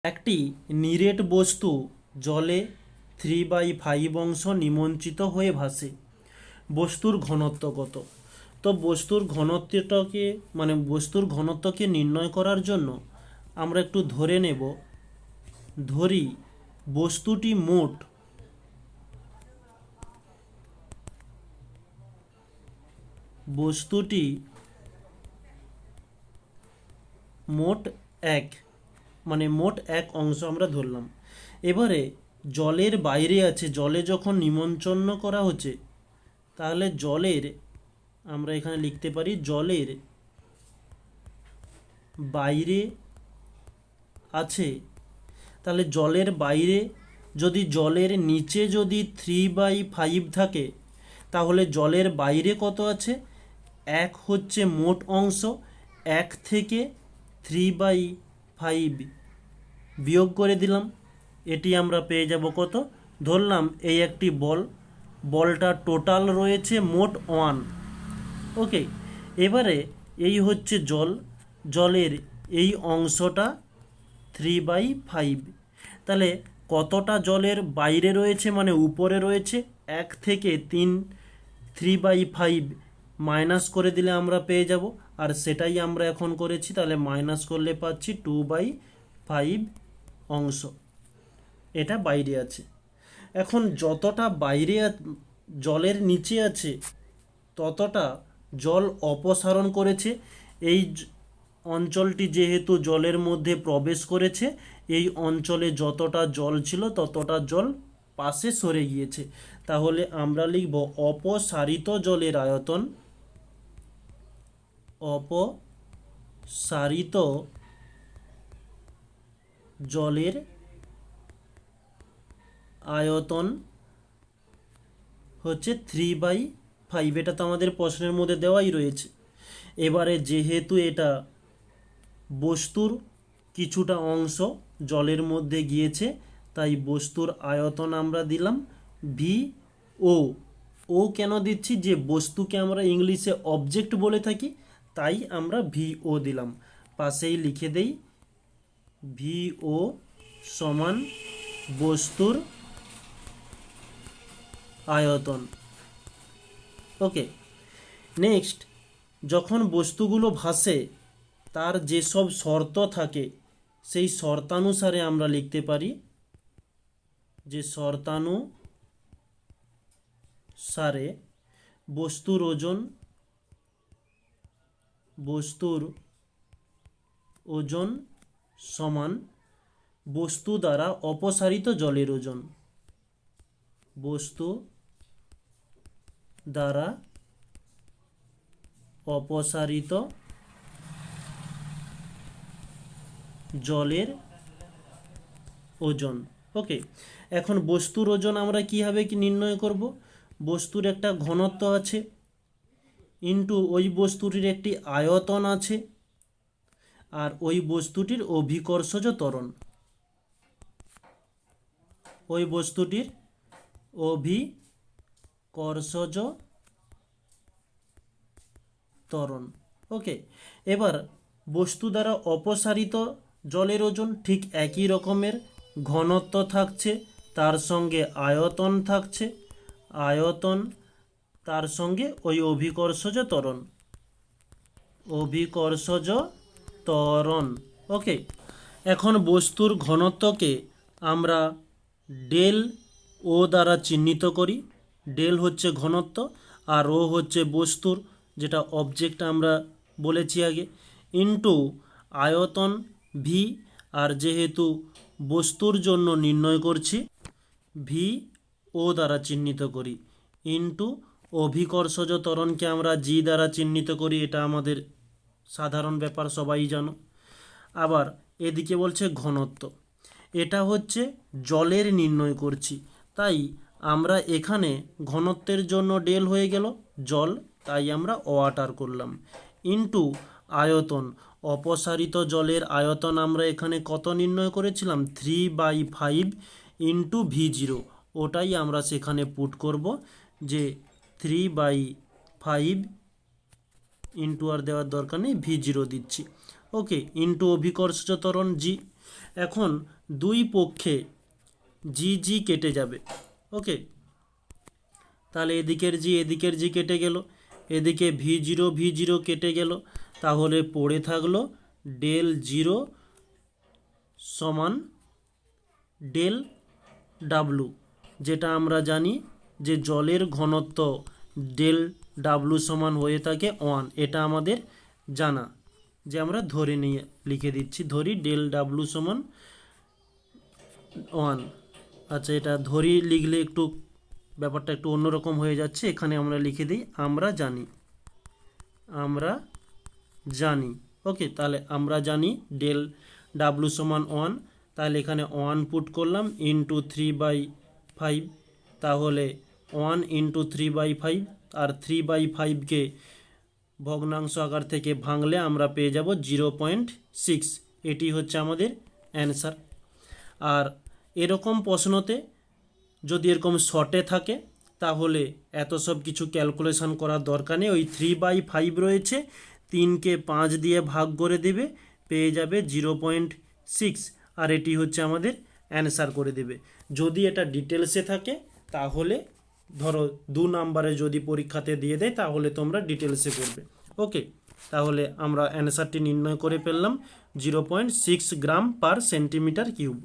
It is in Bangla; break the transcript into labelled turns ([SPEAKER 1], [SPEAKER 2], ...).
[SPEAKER 1] একটি নিরেট বস্তু জলে 3/5 অংশ নিমজ্জিত হয়ে ভাসে। বস্তুর ঘনত্ব কত? তো বস্তুর ঘনত্বকে নির্ণয় করার জন্য আমরা একটু ধরে নেব, ধরি বস্তুটি মোট মোট এক অংশ আমরা ধরলাম। এবারে জলের বাইরে আছে, জলে যখন নিমজ্জন করা হচ্ছে, তাহলে আমরা এখানে লিখতে পারি জলের বাইরে আছে। তাহলে জলের বাইরে যদি জলের নিচে যদি 3/5 থাকে, তাহলে জলের বাইরে কত আছে? 1 হচ্ছে মোট অংশ। 1 থেকে 3/5 বিয়োগ করে দিলাম, এটি আমরা পেয়ে যাব কত? ধরলাম এই একটি বলটা টোটাল রয়েছে মোট 1। ওকে, এবারে এই হচ্ছে জলের এই অংশটা 3/5। তাহলে কতটা জলের বাইরে রয়েছে, মানে উপরে রয়েছে? 1 থেকে 3/5 মাইনাস করে দিলে আমরা পেয়ে যাব, আর সেটাই আমরা এখন করেছি। তাহলে মাইনাস করলে পাচ্ছি 2/5 অংশ, এটা বাইরে আছে। এখন যতটা বাইরে জলের নিচে আছে, ততটা জল অপসারণ করেছে। এই অঞ্চলটি যেহেতু জলের মধ্যে প্রবেশ করেছে, এই অঞ্চলে যতটা জল ছিল ততটা জল পাশে সরে গিয়েছে। তাহলে আমরা লিখব অপসারিত জলের আয়তন, অপসারিত জলের আয়তন হচ্ছে 3/5। এটা তো আমাদের প্রশ্নের মধ্যে দেওয়াই রয়েছে। এবারে যেহেতু এটা বস্তুর কিছুটা অংশ জলের মধ্যে গিয়েছে, তাই বস্তুর আয়তন আমরা দিলাম VO। ও কেন দিচ্ছি? যে বস্তুকে আমরা ইংলিশে অবজেক্ট বলে থাকি, তাই আমরা VO দিলাম। পাশেই লিখে দেই VO সমান বস্তুর আয়তন। ওকে, নেক্সট, যখন বস্তুগুলো ভাসে তার যেসব শর্ত থাকে, সেই শর্তানুসারে আমরা লিখতে পারি যে শর্তানুসারে বস্তুর ওজন সমান বস্তু দ্বারা অপসারিত জলের ওজন। বস্তু দ্বারা অপসারিত জলের ওজন। ওকে, এখন বস্তুর ওজন আমরা কীভাবে নির্ণয় করব? বস্তুর একটা ঘনত্ব আছে, ইন্টু ওই বস্তুটির একটি আয়তন আছে, আর ওই বস্তুটির অভিকর্ষজ ত্বরণ। ওই বস্তুটির অভিকর্ষজ ত্বরণ। ওকে, এবার বস্তু দ্বারা অপসারিত জলের ওজন ঠিক একই রকমের ঘনত্ব থাকছে, তার সঙ্গে আয়তন থাকছে, তার সঙ্গে ওই অভিকর্ষজ ত্বরণ। ওকে, এখন বস্তুর ঘনত্বকে আমরা ডেল ও দ্বারা চিহ্নিত করি। ডেল হচ্ছে ঘনত্ব, আর ও হচ্ছে বস্তুর যেটা অবজেক্ট আমরা বলেছি আগে, ইন্টু আয়তন ভি, আর যেহেতু বস্তুর জন্য নির্ণয় করছি, ভি ও দ্বারা চিহ্নিত করি, ইন্টু অভিকর্ষজ ত্বরণকে আমরা জি দ্বারা চিহ্নিত করি। এটা আমাদের সাধারণ ব্যাপার, সবাই জানো। আবার এদিকে বলছে ঘনত্ব, এটা হচ্ছে জলের নির্ণয় করছি, তাই আমরা এখানে ঘনত্বের জন্য ডেল হয়ে গেল জল, তাই আমরা ওয়াটার করলাম, ইন্টু আয়তন। অপসারিত জলের আয়তন আমরা এখানে কত নির্ণয় করেছিলাম? 3/5 ইন্টু V0। ওটাই আমরা সেখানে পুট করব, যে 3/5 ইন্টু আর দেওয়ার দরকার নেই, V0 দিচ্ছি। ওকে, ইন্টু অভিকর্ষজ ত্বরণ জি। এখন দুই পক্ষে জি কেটে যাবে। ওকে, তাহলে এদিকের জি কেটে গেল, এদিকে ভি জিরো কেটে গেল, তাহলে পড়ে থাকলো ডেল জিরো সমান ডেল ডাব্লু, যেটা আমরা জানি যে জলের ঘনত্ব ডেল ডাব্লু সমান হয়ে থাকে 1, এটা আমাদের জানা, যে আমরা ধরে নিয়ে লিখে দিচ্ছি, ধরি ডেল ডাব্লু সমান 1। আচ্ছা, এটা ধরি লিখলে একটু ব্যাপারটা একটু অন্যরকম হয়ে যাচ্ছে, এখানে আমরা লিখে দিই আমরা জানি। ওকে, তাহলে আমরা জানি ডেল ডাব্লু সমান 1, তাহলে এখানে 1 পুট করলাম ইন্টু 3/5, তাহলে 1 ইন্টু 3/5, আর 3/5কে ভগ্নাংশ আকার থেকে ভাঙলে আমরা পেয়ে যাব 0.6। এটি হচ্ছে আমাদের অ্যান্সার। আর এরকম প্রশ্নতে যদি এরকম শর্টে থাকে তাহলে এত সব কিছু ক্যালকুলেশন করার দরকার নেই, ওই 3/5 রয়েছে, 3কে 5 দিয়ে ভাগ করে দেবে, পেয়ে যাবে 0.6, আর এটি হচ্ছে আমাদের অ্যান্সার করে দেবে। যদি এটা ডিটেলসে থাকে তাহলে ধরো 2 নাম্বারে যদি পরীক্ষাতে দিয়ে দেয় তাহলে তোমরা ডিটেলসে করবে। ওকে, তাহলে আমরা অ্যান্সারটি নির্ণয় করে ফেললাম 0.6 গ্রাম পার সেন্টিমিটার কিউব।